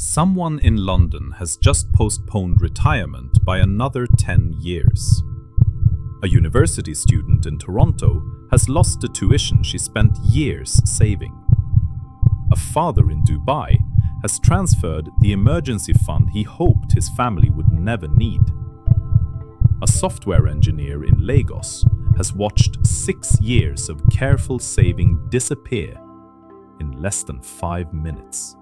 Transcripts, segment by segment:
Someone in London has just postponed retirement by another 10 years. A university student in Toronto has lost the tuition she spent years saving. A father in Dubai has transferred the emergency fund he hoped his family would never need. A software engineer in Lagos has watched 6 years of careful saving disappear in less than 5 minutes.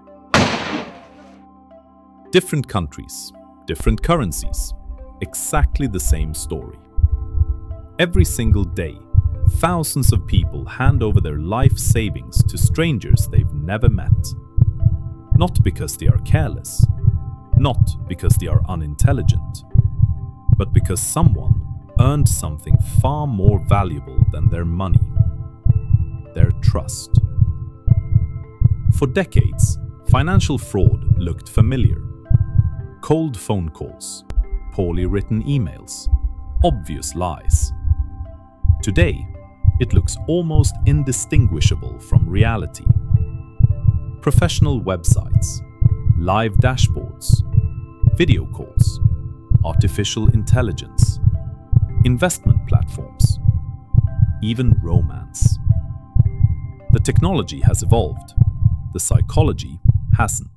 Different countries, different currencies, exactly the same story. Every single day, thousands of people hand over their life savings to strangers they've never met. Not because they are careless, not because they are unintelligent, but because someone earned something far more valuable than their money: their trust. For decades, financial fraud looked familiar. Cold phone calls, poorly written emails, obvious lies. Today, it looks almost indistinguishable from reality. Professional websites, live dashboards, video calls, artificial intelligence, investment platforms, even romance. The technology has evolved, the psychology hasn't.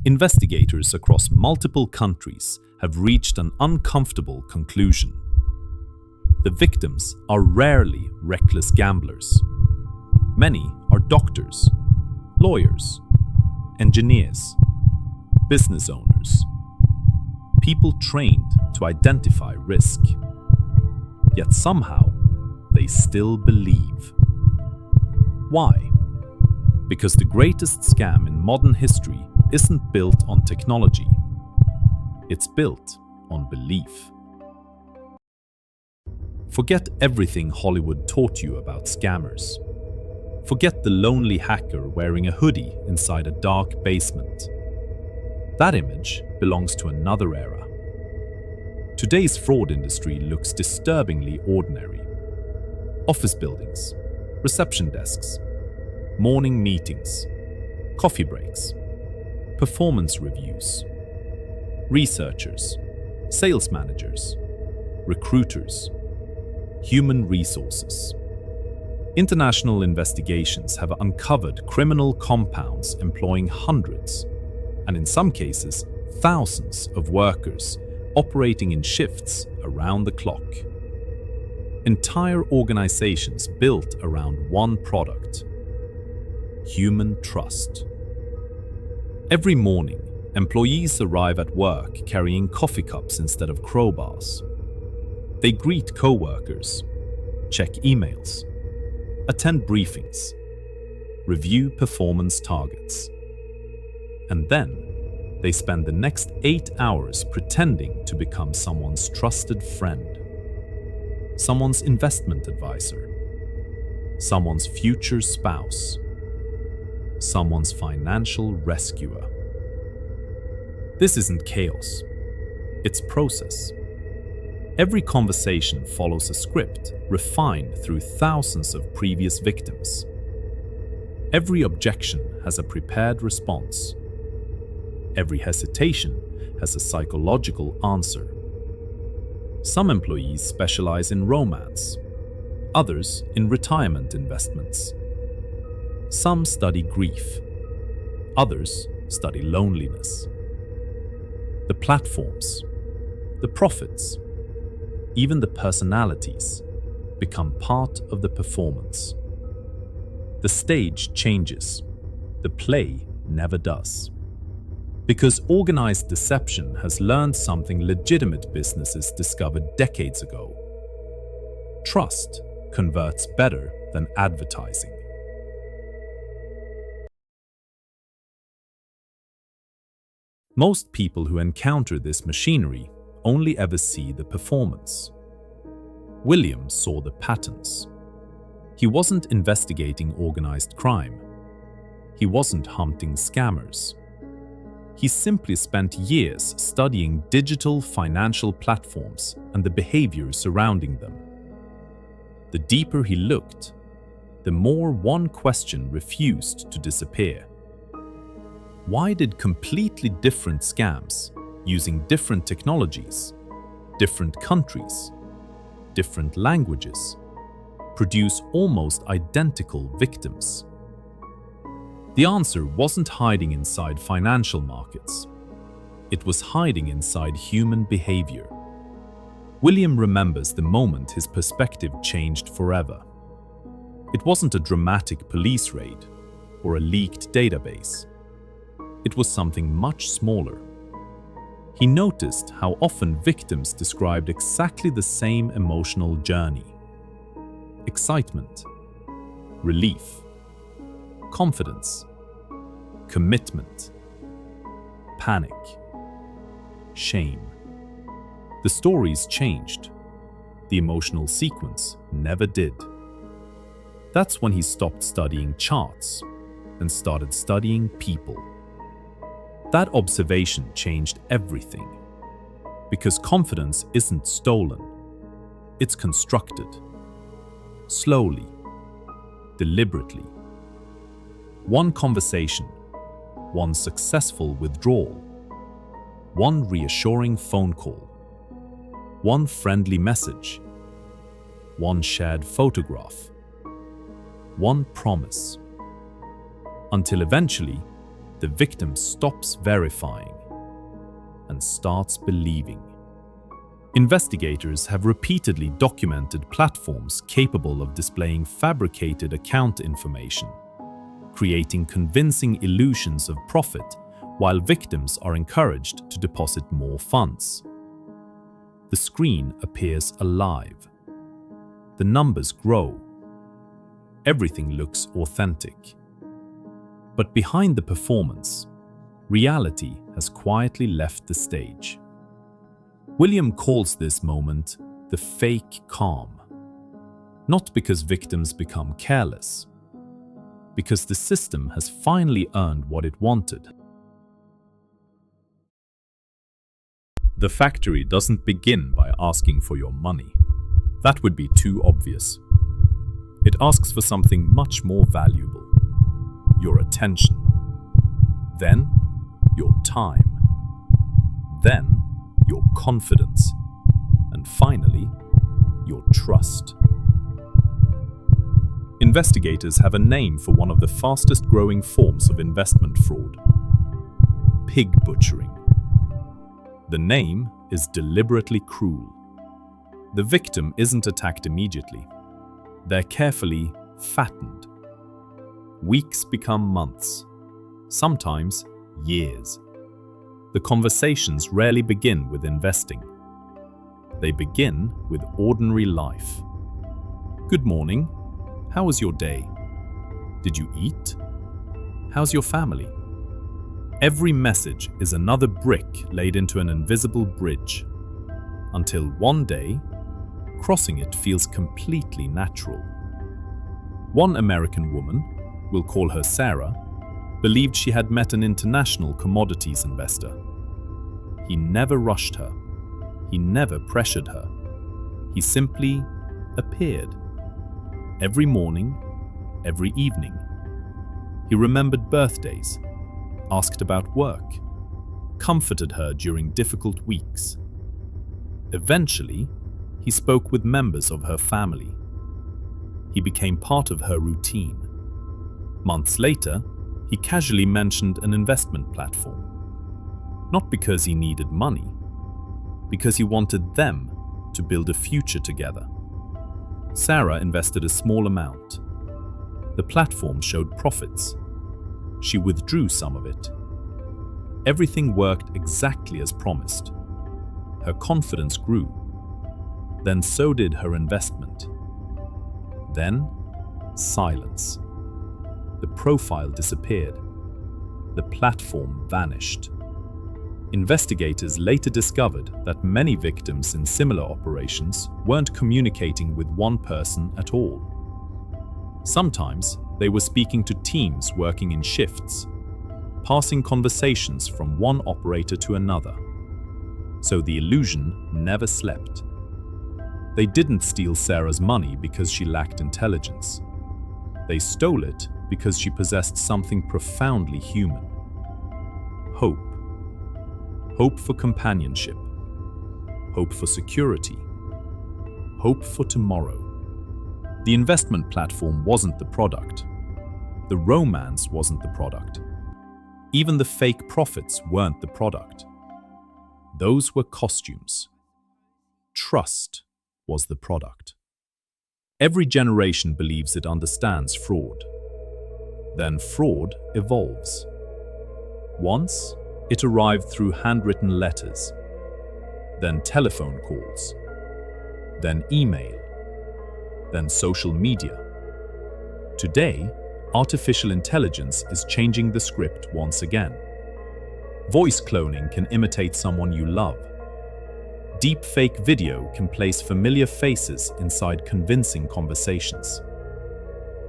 Investigators across multiple countries have reached an uncomfortable conclusion. The victims are rarely reckless gamblers. Many are doctors, lawyers, engineers, business owners, people trained to identify risk. Yet somehow, they still believe. Why? Because the greatest scam in modern history isn't built on technology. It's built on belief. Forget everything Hollywood taught you about scammers. Forget the lonely hacker wearing a hoodie inside a dark basement. That image belongs to another era. Today's fraud industry looks disturbingly ordinary. Office buildings, reception desks, morning meetings, coffee breaks, performance reviews, researchers, sales managers, recruiters, human resources. International investigations have uncovered criminal compounds employing hundreds, and in some cases, thousands of workers operating in shifts around the clock. Entire organizations built around one product: human trust. Every morning, employees arrive at work carrying coffee cups instead of crowbars. They greet co-workers, check emails, attend briefings, review performance targets. And then, they spend the next 8 hours pretending to become someone's trusted friend, someone's investment advisor, someone's future spouse, someone's financial rescuer. This isn't chaos, it's process. Every conversation follows a script refined through thousands of previous victims. Every objection has a prepared response. Every hesitation has a psychological answer. Some employees specialize in romance, others in retirement investments. Some study grief, others study loneliness. The platforms, the profits, even the personalities become part of the performance. The stage changes, the play never does. Because organized deception has learned something legitimate businesses discovered decades ago: trust converts better than advertising. Most people who encounter this machinery only ever see the performance. William saw the patterns. He wasn't investigating organized crime. He wasn't hunting scammers. He simply spent years studying digital financial platforms and the behavior surrounding them. The deeper he looked, the more one question refused to disappear: Why did completely different scams, using different technologies, different countries, different languages, produce almost identical victims? The answer wasn't hiding inside financial markets. It was hiding inside human behavior. William remembers the moment his perspective changed forever. It wasn't a dramatic police raid or a leaked database. It was something much smaller. He noticed how often victims described exactly the same emotional journey: excitement, relief, confidence, commitment, panic, shame. The stories changed. The emotional sequence never did. That's when he stopped studying charts and started studying people. That observation changed everything. Because confidence isn't stolen. It's constructed. Slowly. Deliberately. One conversation. One successful withdrawal. One reassuring phone call. One friendly message. One shared photograph. One promise. Until eventually, the victim stops verifying and starts believing. Investigators have repeatedly documented platforms capable of displaying fabricated account information, creating convincing illusions of profit while victims are encouraged to deposit more funds. The screen appears alive. The numbers grow. Everything looks authentic. But behind the performance, reality has quietly left the stage. William calls this moment the fake calm. Not because victims become careless, because the system has finally earned what it wanted. The factory doesn't begin by asking for your money. That would be too obvious. It asks for something much more valuable: your attention, then your time, then your confidence, and finally, your trust. Investigators have a name for one of the fastest growing forms of investment fraud: pig butchering. The name is deliberately cruel. The victim isn't attacked immediately. They're carefully fattened. Weeks become months, sometimes years. The conversations rarely begin with investing. They begin with ordinary life. Good morning. How was your day? Did you eat? How's your family? Every message is another brick laid into an invisible bridge, until one day, crossing it feels completely natural. One American woman, we'll call her Sarah, believed she had met an international commodities investor. He never rushed her. He never pressured her. He simply appeared. Every morning, every evening. He remembered birthdays, asked about work, comforted her during difficult weeks. Eventually, he spoke with members of her family. He became part of her routine. Months later, he casually mentioned an investment platform. Not because he needed money, because he wanted them to build a future together. Sarah invested a small amount. The platform showed profits. She withdrew some of it. Everything worked exactly as promised. Her confidence grew. Then so did her investment. Then, silence. The profile disappeared. The platform vanished. Investigators later discovered that many victims in similar operations weren't communicating with one person at all. Sometimes they were speaking to teams working in shifts, passing conversations from one operator to another. So the illusion never slept. They didn't steal Sarah's money because she lacked intelligence. They stole it because she possessed something profoundly human: hope. Hope for companionship. Hope for security. Hope for tomorrow. The investment platform wasn't the product. The romance wasn't the product. Even the fake profits weren't the product. Those were costumes. Trust was the product. Every generation believes it understands fraud. Then fraud evolves. Once, it arrived through handwritten letters, then telephone calls, then email, then social media. Today, artificial intelligence is changing the script once again. Voice cloning can imitate someone you love. Deepfake video can place familiar faces inside convincing conversations.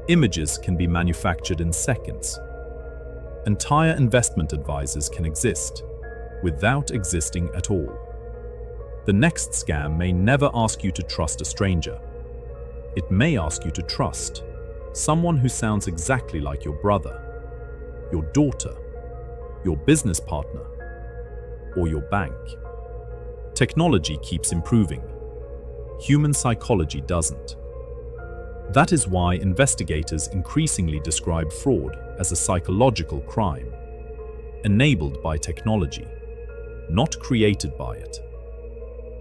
Images can be manufactured in seconds. Entire investment advisors can exist without existing at all. The next scam may never ask you to trust a stranger. It may ask you to trust someone who sounds exactly like your brother, your daughter, your business partner, or your bank. Technology keeps improving. Human psychology doesn't. That is why investigators increasingly describe fraud as a psychological crime, enabled by technology, not created by it.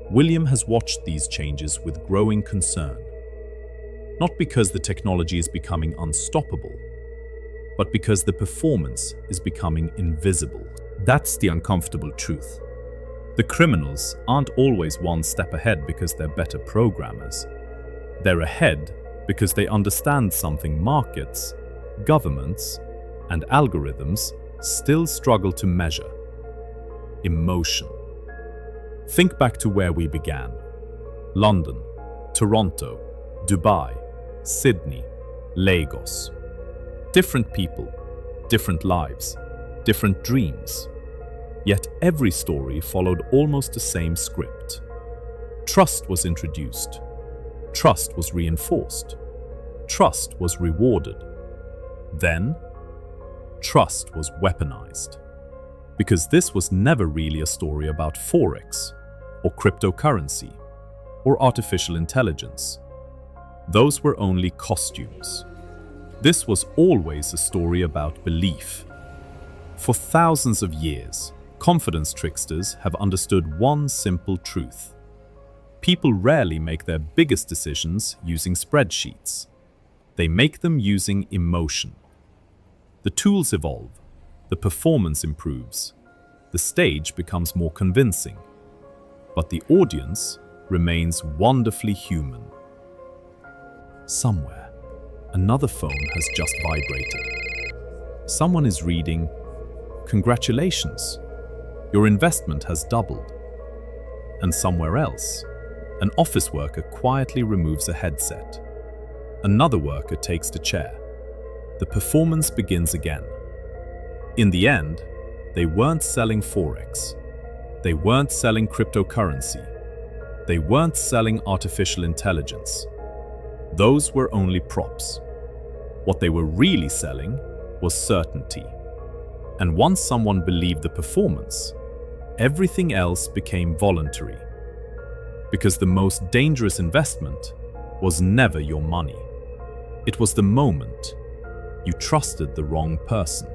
William has watched these changes with growing concern, not because the technology is becoming unstoppable, but because the performance is becoming invisible. That's the uncomfortable truth. The criminals aren't always one step ahead because they're better programmers. They're ahead because they understand something markets, governments, and algorithms still struggle to measure: emotion. Think back to where we began. London, Toronto, Dubai, Sydney, Lagos. Different people, different lives, different dreams. Yet every story followed almost the same script. Trust was introduced. Trust was reinforced. Trust was rewarded. Then, trust was weaponized. Because this was never really a story about Forex, or cryptocurrency, or artificial intelligence. Those were only costumes. This was always a story about belief. For thousands of years, confidence tricksters have understood one simple truth. People rarely make their biggest decisions using spreadsheets. They make them using emotion. The tools evolve, the performance improves, the stage becomes more convincing, but the audience remains wonderfully human. Somewhere, another phone has just vibrated. Someone is reading, "Congratulations, your investment has doubled." And somewhere else, an office worker quietly removes a headset. Another worker takes the chair. The performance begins again. In the end, they weren't selling Forex. They weren't selling cryptocurrency. They weren't selling artificial intelligence. Those were only props. What they were really selling was certainty. And once someone believed the performance, everything else became voluntary. Because the most dangerous investment was never your money. It was the moment you trusted the wrong person.